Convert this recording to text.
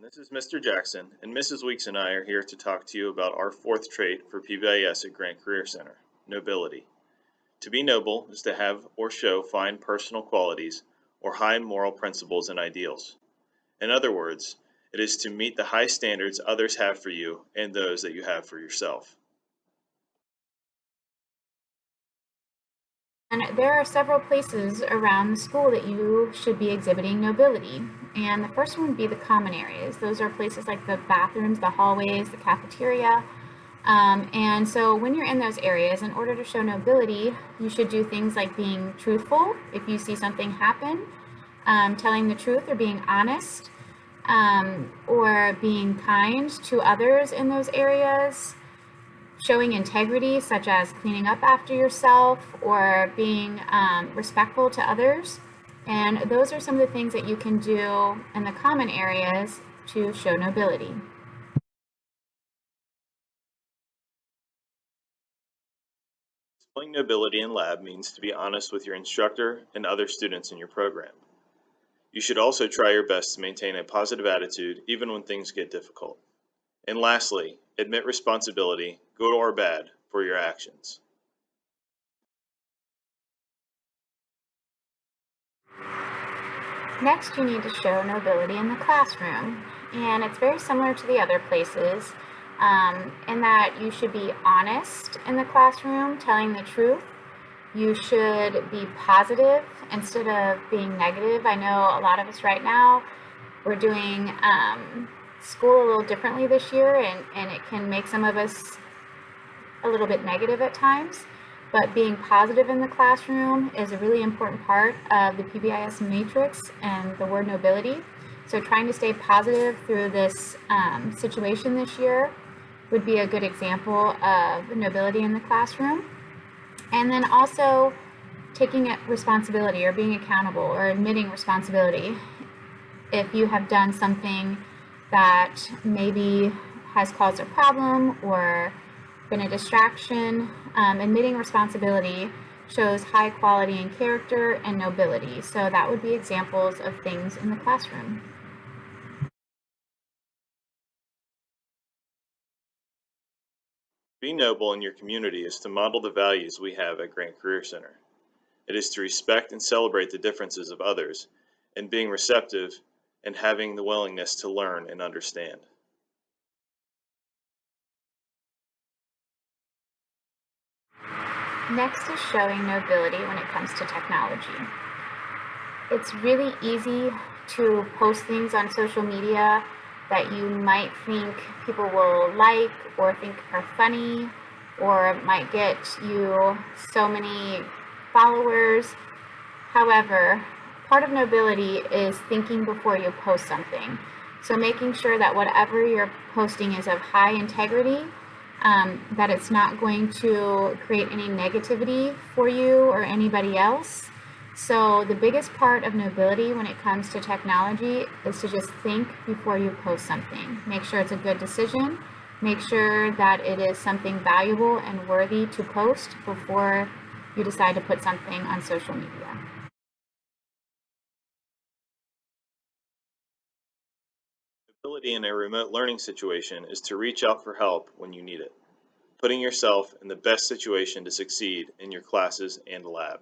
This is Mr. Jackson, and Mrs. Weeks and I are here to talk to you about our fourth trait for PBIS at Grant Career Center, nobility. To be noble is to have or show fine personal qualities or high moral principles and ideals. In other words, it is to meet the high standards others have for you and those that you have for yourself. And there are several places around the school that you should be exhibiting nobility. And the first one would be the common areas. Those are places like the bathrooms, the hallways, the cafeteria. And so when you're in those areas, in order to show nobility, you should do things like being truthful if you see something happen, telling the truth or being honest, or being kind to others in those areas, showing integrity, such as cleaning up after yourself or being respectful to others. And those are some of the things that you can do in the common areas to show nobility. Displaying nobility in lab means to be honest with your instructor and other students in your program. You should also try your best to maintain a positive attitude even when things get difficult. And lastly, admit responsibility, good or bad, for your actions. Next, you need to show nobility in the classroom. And it's very similar to the other places in that you should be honest in the classroom, telling the truth. You should be positive instead of being negative. I know a lot of us right now, we're doing school a little differently this year, and it can make some of us a little bit negative at times. But being positive in the classroom is a really important part of the PBIS matrix and the word nobility. So trying to stay positive through this situation this year would be a good example of nobility in the classroom. And then also taking responsibility or being accountable or admitting responsibility. If you have done something that maybe has caused a problem or been a distraction, admitting responsibility shows high quality in character and nobility. So that would be examples of things in the classroom. Being noble in your community is to model the values we have at Grant Career Center. It is to respect and celebrate the differences of others, and being receptive and having the willingness to learn and understand. Next is showing nobility when it comes to technology. It's really easy to post things on social media that you might think people will like or think are funny or might get you so many followers. However, part of nobility is thinking before you post something. So making sure that whatever you're posting is of high integrity, that it's not going to create any negativity for you or anybody else. So the biggest part of nobility when it comes to technology is to just think before you post something. Make sure it's a good decision. Make sure that it is something valuable and worthy to post before you decide to put something on social media. Nobility in a remote learning situation is to reach out for help when you need it, putting yourself in the best situation to succeed in your classes and lab.